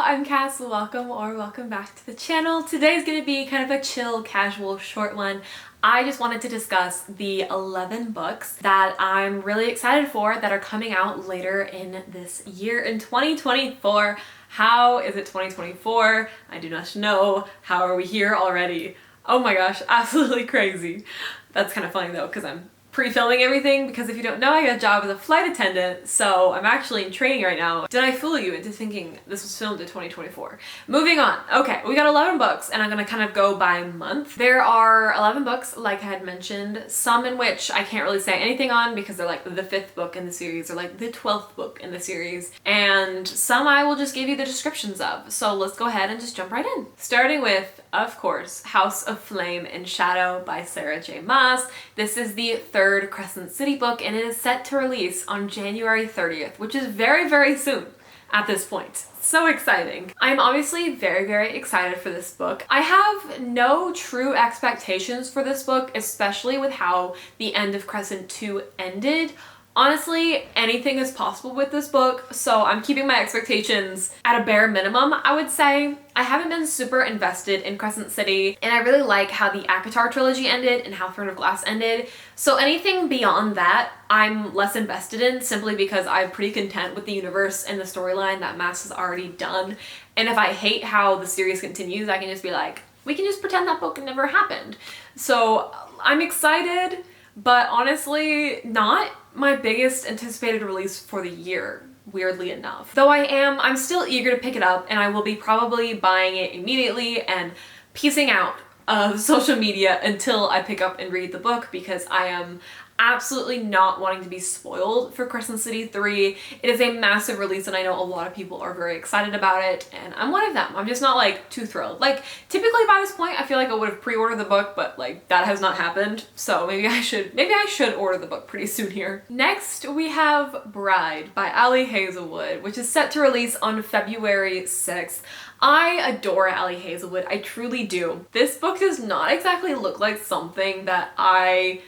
I'm Cass. Welcome back to the channel. Today's gonna be kind of a chill, casual, short one. I just wanted to discuss the 11 books that I'm really excited for that are coming out later in this year in 2024. How is it 2024? I do not know. How are we here already? Oh my gosh, absolutely crazy. That's kind of funny though, because I'm pre-filming everything, because if you don't know, I got a job as a flight attendant, so I'm actually in training right now. Did I fool you into thinking this was filmed in 2024? Moving on. Okay, we got 11 books, and I'm gonna kind of go by month. There are 11 books, like I had mentioned, some in which I can't really say anything on because they're like the 5th book in the series or like the 12th book in the series, and some I will just give you the descriptions of. So let's go ahead and just jump right in. Starting with, of course, House of Flame and Shadow by Sarah J. Maas. This is the third Crescent City book, and it is set to release on January 30th, which is very, very soon at this point. So exciting. I'm obviously very, very excited for this book. I have no true expectations for this book, especially with how the end of Crescent 2 ended. Honestly, anything is possible with this book, so I'm keeping my expectations at a bare minimum, I would say. I haven't been super invested in Crescent City, and I really like how the ACOTAR trilogy ended and how Throne of Glass ended, so anything beyond that, I'm less invested in, simply because I'm pretty content with the universe and the storyline that Maas has already done, and if I hate how the series continues, I can just be like, we can just pretend that book never happened. So I'm excited, but honestly, not my biggest anticipated release for the year, weirdly enough. Though I'm still eager to pick it up, and I will be probably buying it immediately and piecing out of social media until I pick up and read the book, because I am absolutely not wanting to be spoiled for Crescent City 3. It is a massive release, and I know a lot of people are very excited about it, and I'm one of them. I'm just not like too thrilled. Like typically by this point I feel like I would have pre-ordered the book, but like that has not happened, so maybe I should order the book pretty soon here. Next we have Bride by Ali Hazelwood, which is set to release on February 6th. I adore Ali Hazelwood, I truly do. This book does not exactly look like something that I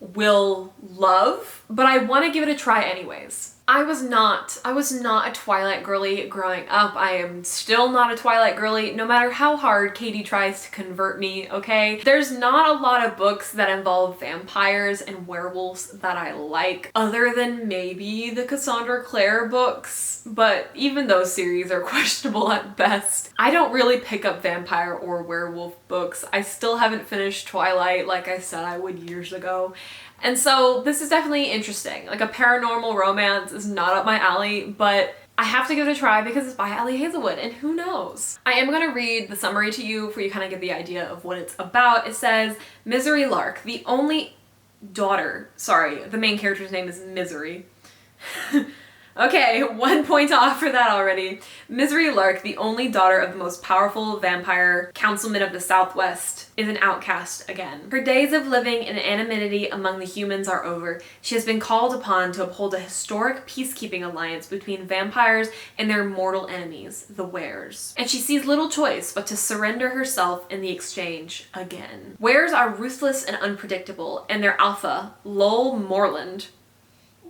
will love, but I want to give it a try anyways. I was not a Twilight girly growing up. I am still not a Twilight girly, no matter how hard Katie tries to convert me, okay? There's not a lot of books that involve vampires and werewolves that I like, other than maybe the Cassandra Clare books, but even those series are questionable at best. I don't really pick up vampire or werewolf books. I still haven't finished Twilight like I said I would years ago. And so this is definitely interesting. Like a paranormal romance is not up my alley, but I have to give it a try because it's by Ali Hazelwood, and who knows? I am going to read the summary to you for you kind of get the idea of what it's about. It says, Misery Lark, the only daughter, sorry, the main character's name is Misery. Okay, 1 point off for that already. Misery Lark, the only daughter of the most powerful vampire councilman of the Southwest, is an outcast again. Her days of living in anonymity among the humans are over. She has been called upon to uphold a historic peacekeeping alliance between vampires and their mortal enemies, the Wares. And she sees little choice but to surrender herself in the exchange again. Wares are ruthless and unpredictable, and their alpha, Lowell Moreland,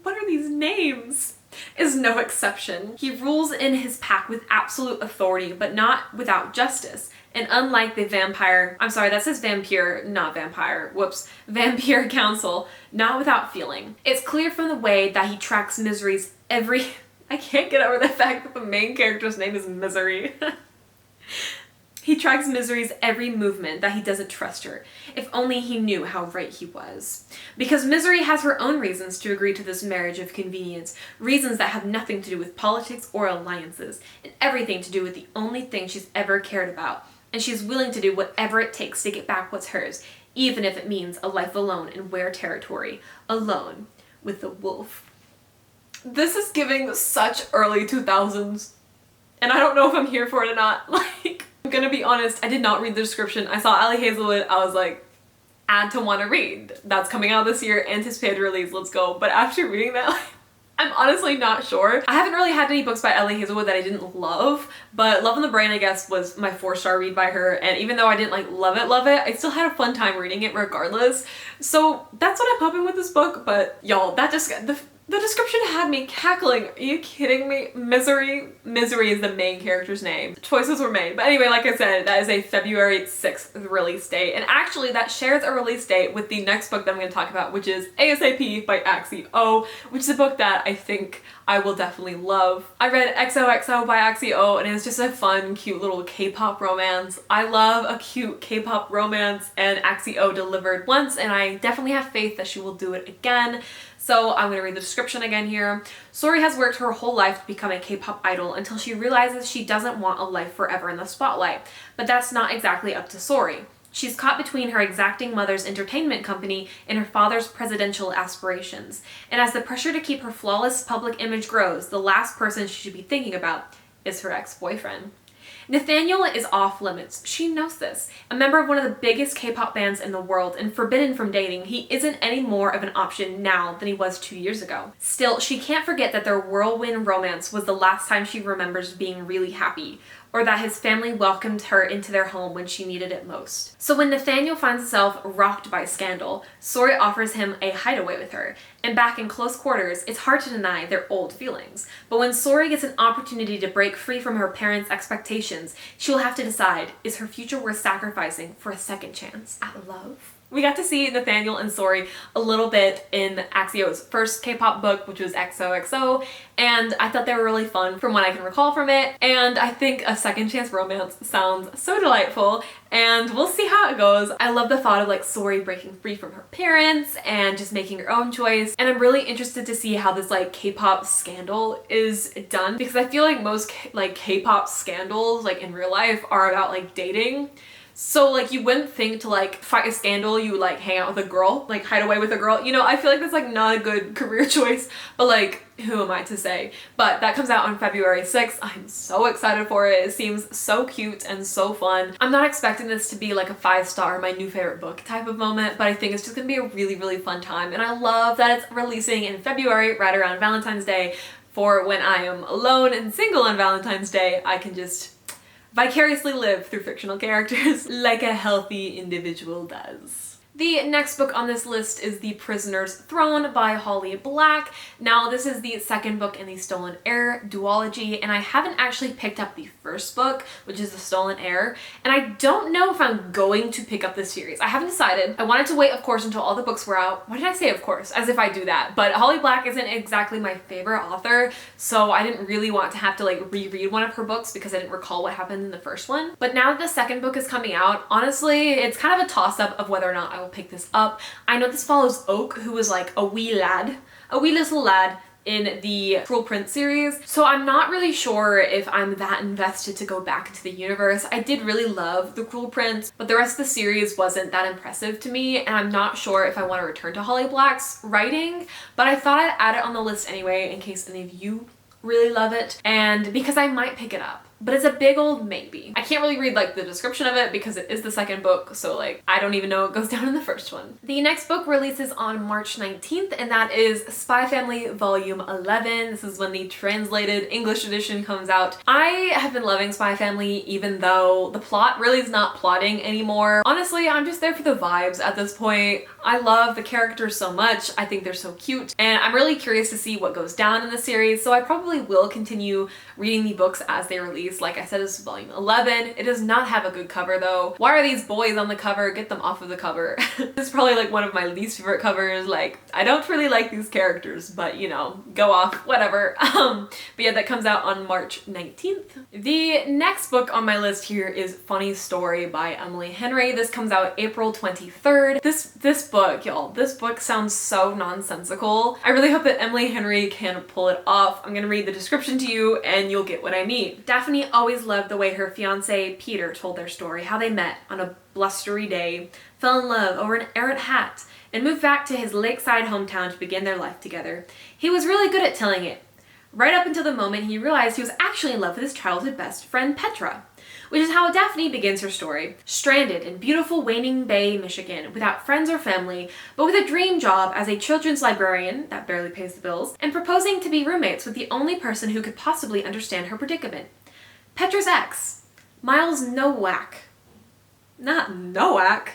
what are these names? Is no exception. He rules in his pack with absolute authority, but not without justice. And unlike the vampire, I'm sorry, that says vampire, not vampire, whoops, vampire council, not without feeling. It's clear from the way that he tracks Misery's every, I can't get over the fact that the main character's name is Misery. He tracks Misery's every movement that he doesn't trust her. If only he knew how right he was. Because Misery has her own reasons to agree to this marriage of convenience, reasons that have nothing to do with politics or alliances, and everything to do with the only thing she's ever cared about. And she's willing to do whatever it takes to get back what's hers, even if it means a life alone in Were territory, alone with the wolf. This is giving such early 2000s, and I don't know if I'm here for it or not. Like, I'm gonna be honest, I did not read the description. I saw Ali Hazelwood, I was like, add to want to read. That's coming out this year, anticipated release, let's go. But after reading that, like, I'm honestly not sure. I haven't really had any books by Ali Hazelwood that I didn't love, but Love in the Brain, I guess, was my 4-star read by her, and even though I didn't like love it, I still had a fun time reading it regardless. So that's what I'm hoping with this book, but y'all, that just, The description had me cackling. Are you kidding me? Misery? Misery is the main character's name. Choices were made. But anyway, like I said, that is a February 6th release date. And actually that shares a release date with the next book that I'm going to talk about, which is ASAP by Axie O, which is a book that I think I will definitely love. I read XOXO by Axie O and it's just a fun, cute little K-pop romance. I love a cute K-pop romance and Axie O delivered once and I definitely have faith that she will do it again. So I'm gonna read the description again here. Sori has worked her whole life to become a K-pop idol until she realizes she doesn't want a life forever in the spotlight. But that's not exactly up to Sori. She's caught between her exacting mother's entertainment company and her father's presidential aspirations. And as the pressure to keep her flawless public image grows, the last person she should be thinking about is her ex-boyfriend. Nathaniel is off limits. She knows this. A member of one of the biggest K-pop bands in the world and forbidden from dating, he isn't any more of an option now than he was 2 years ago. Still, she can't forget that their whirlwind romance was the last time she remembers being really happy, or that his family welcomed her into their home when she needed it most. So when Nathaniel finds himself rocked by scandal, Sori offers him a hideaway with her, and back in close quarters, it's hard to deny their old feelings. But when Sori gets an opportunity to break free from her parents' expectations, she will have to decide, is her future worth sacrificing for a second chance at love? We got to see Nathaniel and Sori a little bit in Axie O's first K-pop book, which was XOXO, and I thought they were really fun from what I can recall from it, and I think a second chance romance sounds so delightful, and we'll see how it goes. I love the thought of like Sori breaking free from her parents and just making her own choice, and I'm really interested to see how this like K-pop scandal is done, because I feel like most like K-pop scandals like in real life are about like dating. So like you wouldn't think to like fight a scandal you would like hang out with a girl, like hide away with a girl. You know, I feel like that's like not a good career choice, but like who am I to say? But that comes out on February 6th. I'm so excited for it. It seems so cute and so fun. I'm not expecting this to be like a 5-star, my new favorite book type of moment, but I think it's just gonna be a really, really fun time. And I love that it's releasing in February, right around Valentine's Day, for when I am alone and single on Valentine's Day, I can just vicariously live through fictional characters like a healthy individual does. The next book on this list is The Prisoner's Throne by Holly Black. Now, this is the second book in the Stolen Heir duology, and I haven't actually picked up the first book, which is The Stolen Heir, and I don't know if I'm going to pick up this series. I haven't decided. I wanted to wait, of course, until all the books were out. Why did I say of course? As if I do that. But Holly Black isn't exactly my favorite author, so I didn't really want to have to like reread one of her books because I didn't recall what happened in the first one. But now that the second book is coming out, honestly, it's kind of a toss-up of whether or not I will pick this up. I know this follows Oak, who was like a wee little lad in the Cruel Prince series, so I'm not really sure if I'm that invested to go back into the universe. I did really love the Cruel Prince, but the rest of the series wasn't that impressive to me, and I'm not sure if I want to return to Holly Black's writing, but I thought I'd add it on the list anyway in case any of you really love it, and because I might pick it up. But it's a big old maybe. I can't really read like the description of it because it is the second book, so like I don't even know what goes down in the first one. The next book releases on March 19th, and that is Spy Family Volume 11. This is when the translated English edition comes out. I have been loving Spy Family even though the plot really is not plotting anymore. Honestly, I'm just there for the vibes at this point. I love the characters so much. I think they're so cute, and I'm really curious to see what goes down in the series, so I probably will continue reading the books as they release. Like I said, this is volume 11. It does not have a good cover though. Why are these boys on the cover? Get them off of the cover. This is probably like one of my least favorite covers. Like, I don't really like these characters, but you know, go off, whatever. But yeah, that comes out on March 19th. The next book on my list here is Funny Story by Emily Henry. This comes out April 23rd. This book, y'all, this book sounds so nonsensical. I really hope that Emily Henry can pull it off. I'm gonna read the description to you and you'll get what I mean. Daphne always loved the way her fiance Peter told their story, how they met on a blustery day, fell in love over an errant hat, and moved back to his lakeside hometown to begin their life together. He was really good at telling it, right up until the moment he realized he was actually in love with his childhood best friend Petra. Which is how Daphne begins her story. Stranded in beautiful Waning Bay, Michigan, without friends or family, but with a dream job as a children's librarian that barely pays the bills, and proposing to be roommates with the only person who could possibly understand her predicament. Petra's ex, Miles Nowak. Not Nowak.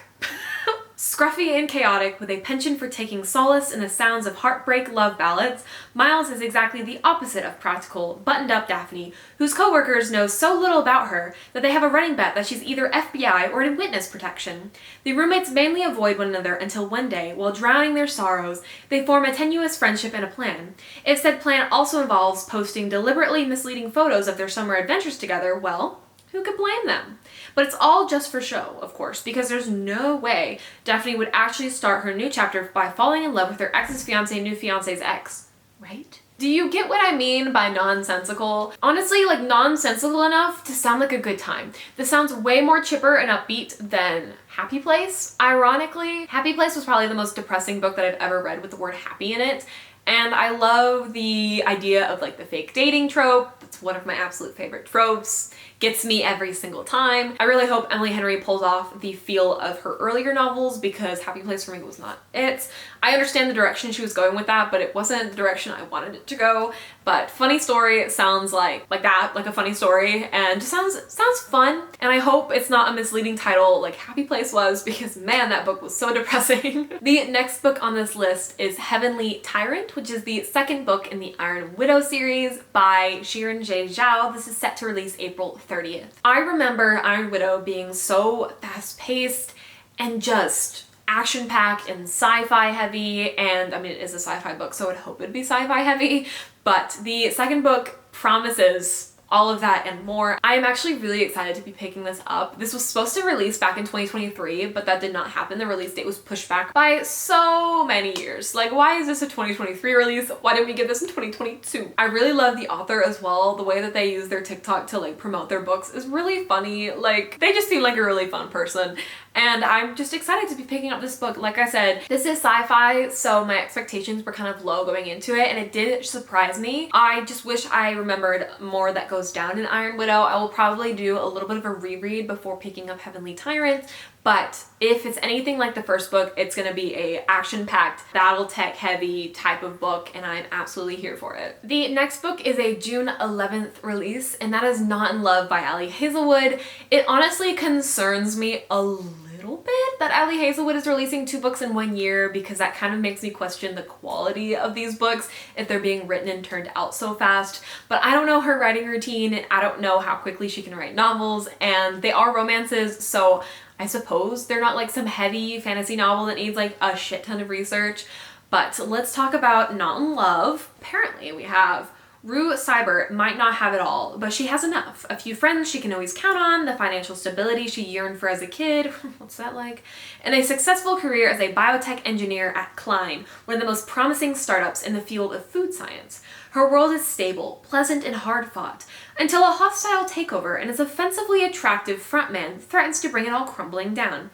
Scruffy and chaotic, with a penchant for taking solace in the sounds of heartbreak love ballads, Miles is exactly the opposite of practical, buttoned-up Daphne, whose co-workers know so little about her that they have a running bet that she's either FBI or in witness protection. The roommates mainly avoid one another until one day, while drowning their sorrows, they form a tenuous friendship and a plan. If said plan also involves posting deliberately misleading photos of their summer adventures together, well, who could blame them? But it's all just for show, of course, because there's no way Daphne would actually start her new chapter by falling in love with her ex's fiancé, new fiancé's ex, right? Do you get what I mean by nonsensical? Honestly, like nonsensical enough to sound like a good time. This sounds way more chipper and upbeat than Happy Place. Ironically, Happy Place was probably the most depressing book that I've ever read with the word happy in it. And I love the idea of like the fake dating trope. It's one of my absolute favorite tropes. Gets me every single time. I really hope Emily Henry pulls off the feel of her earlier novels because Happy Place for me was not it. I understand the direction she was going with that, but it wasn't the direction I wanted it to go. But funny story sounds like that, like a funny story, and just sounds fun. And I hope it's not a misleading title like Happy Place was, because man, that book was so depressing. The next book on this list is Heavenly Tyrant, which is the second book in the Iron Widow series by Shirin J. Zhao. This is set to release April 30th. I remember Iron Widow being so fast-paced and just action-packed and sci-fi heavy, and I mean it is a sci-fi book, so I would hope it'd be sci-fi heavy, but the second book promises all of that and more. I am actually really excited to be picking this up. This was supposed to release back in 2023, but that did not happen. The release date was pushed back by so many years. Like, why is this a 2023 release? Why didn't we get this in 2022? I really love the author as well. The way that they use their TikTok to like promote their books is really funny. Like, they just seem like a really fun person. And I'm just excited to be picking up this book. Like I said, this is sci-fi, so my expectations were kind of low going into it, and it did surprise me. I just wish I remembered more that goes down in Iron Widow. I will probably do a little bit of a reread before picking up Heavenly Tyrant, but if it's anything like the first book, it's gonna be a action-packed, battle-tech heavy type of book, and I'm absolutely here for it. The next book is a June 11th release, and that is Not in Love by Ali Hazelwood. It honestly concerns me a little bit that Ali Hazelwood is releasing 2 books in 1 year, because that kind of makes me question the quality of these books if they're being written and turned out so fast. But I don't know her writing routine, and I don't know how quickly she can write novels, and they are romances, so I suppose they're not like some heavy fantasy novel that needs like a shit ton of research. But let's talk about Not in Love. Apparently we have Rue Seibert might not have it all, but she has enough. A few friends she can always count on, the financial stability she yearned for as a kid, what's that like? And a successful career as a biotech engineer at Klein, one of the most promising startups in the field of food science. Her world is stable, pleasant, and hard-fought, until a hostile takeover and its offensively attractive frontman threatens to bring it all crumbling down.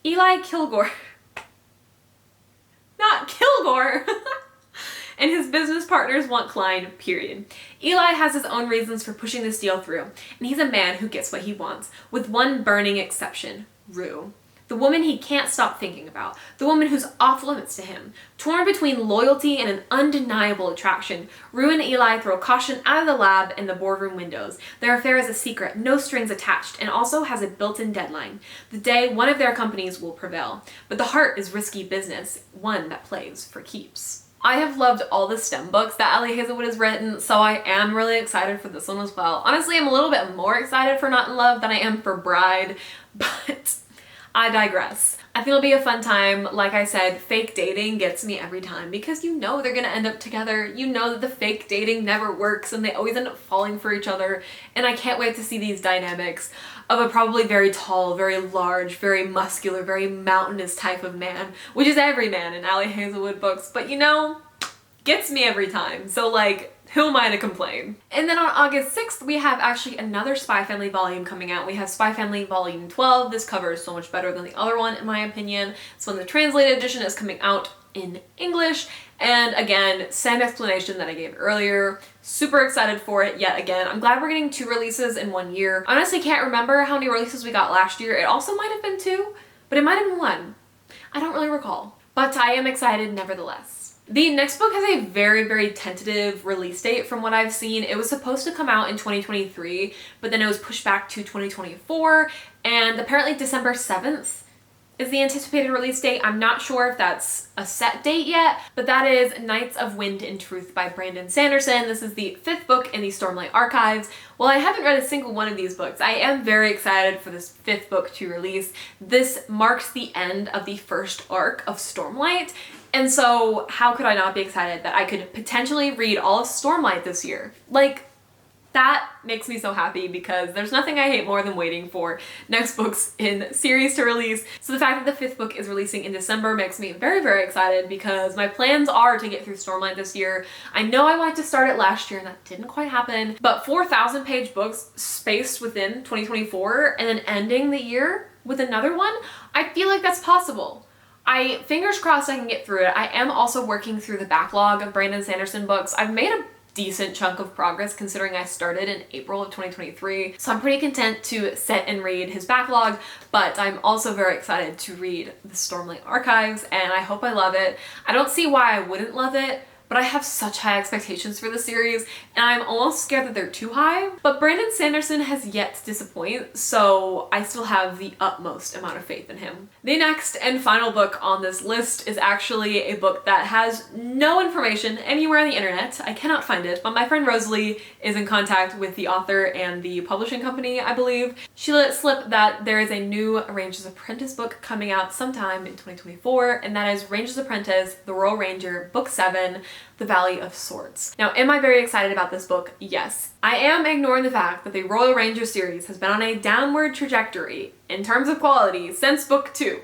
Eli Kilgore. Not Kilgore! And his business partners want Klein, period. Eli has his own reasons for pushing this deal through, and he's a man who gets what he wants, with one burning exception, Rue. The woman he can't stop thinking about, the woman who's off limits to him. Torn between loyalty and an undeniable attraction, Rue and Eli throw caution out of the lab and the boardroom windows. Their affair is a secret, no strings attached, and also has a built-in deadline. The day one of their companies will prevail. But the heart is risky business, one that plays for keeps. I have loved all the STEM books that Ali Hazelwood has written, so I am really excited for this one as well. Honestly, I'm a little bit more excited for Not in Love than I am for Bride, but I digress. I think it'll be a fun time. Like I said, fake dating gets me every time because you know they're gonna end up together. You know that the fake dating never works and they always end up falling for each other, and I can't wait to see these dynamics of a probably very tall, very large, very muscular, very mountainous type of man, which is every man in Ali Hazelwood books, but you know, gets me every time. So like, who am I to complain? And then on August 6th, we have actually another Spy Family volume coming out. We have Spy Family Volume 12. This cover is so much better than the other one, in my opinion. So when the translated edition is coming out in English. And again, same explanation that I gave earlier. Super excited for it yet again. I'm glad we're getting 2 releases in 1 year. I honestly can't remember how many releases we got last year. It also might have been 2, but it might have been 1. I don't really recall. But I am excited nevertheless. The next book has a very, very tentative release date from what I've seen. It was supposed to come out in 2023, but then it was pushed back to 2024, and apparently December 7th is the anticipated release date. I'm not sure if that's a set date yet, but that is Knights of Wind and Truth by Brandon Sanderson. This is the 5th book in the Stormlight Archives. While I haven't read a single one of these books, I am very excited for this 5th book to release. This marks the end of the first arc of Stormlight, and so how could I not be excited that I could potentially read all of Stormlight this year? Like, that makes me so happy because there's nothing I hate more than waiting for next books in series to release. So the fact that the 5th book is releasing in December makes me very, very excited because my plans are to get through Stormlight this year. I know I wanted to start it last year and that didn't quite happen, but 4,000 page books spaced within 2024 and then ending the year with another one, I feel like that's possible. Fingers crossed I can get through it. I am also working through the backlog of Brandon Sanderson books. I've made a decent chunk of progress considering I started in April of 2023. So I'm pretty content to sit and read his backlog, but I'm also very excited to read the Stormlight Archives and I hope I love it. I don't see why I wouldn't love it, but I have such high expectations for the series and I'm almost scared that they're too high. But Brandon Sanderson has yet to disappoint, so I still have the utmost amount of faith in him. The next and final book on this list is actually a book that has no information anywhere on the internet. I cannot find it, but my friend Rosalie is in contact with the author and the publishing company, I believe. She let slip that there is a new Ranger's Apprentice book coming out sometime in 2024, and that is Ranger's Apprentice, The Royal Ranger, Book 7, The Valley of Swords. Now, am I very excited about this book? Yes. I am ignoring the fact that the Royal Ranger series has been on a downward trajectory in terms of quality since book 2.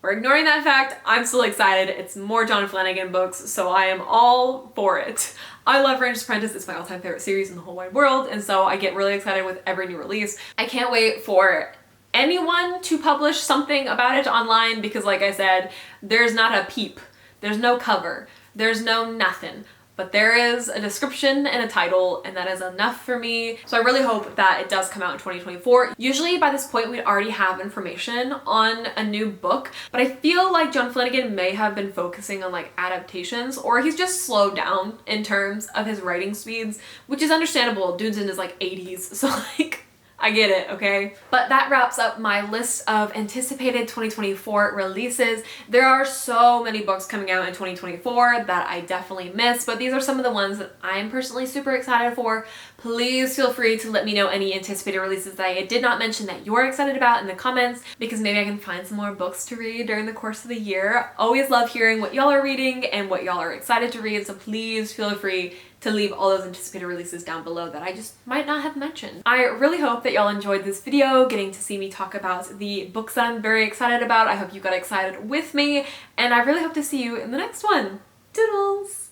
We're ignoring that fact. I'm still excited. It's more John Flanagan books, so I am all for it. I love Ranger's Apprentice. It's my all-time favorite series in the whole wide world, and so I get really excited with every new release. I can't wait for anyone to publish something about it online because, like I said, there's not a peep. There's no cover. There's no nothing, but there is a description and a title, and that is enough for me. So I really hope that it does come out in 2024. Usually by this point we'd already have information on a new book, but I feel like John Flanagan may have been focusing on like adaptations, or he's just slowed down in terms of his writing speeds, which is understandable. Dude's in his like 80s, so like, I get it, okay? But that wraps up my list of anticipated 2024 releases. There are so many books coming out in 2024 that I definitely missed, but these are some of the ones that I am personally super excited for. Please feel free to let me know any anticipated releases that I did not mention that you're excited about in the comments, because maybe I can find some more books to read during the course of the year. Always love hearing what y'all are reading and what y'all are excited to read, so please feel free to leave all those anticipated releases down below that I just might not have mentioned. I really hope that y'all enjoyed this video, getting to see me talk about the books that I'm very excited about. I hope you got excited with me, and I really hope to see you in the next one. Doodles!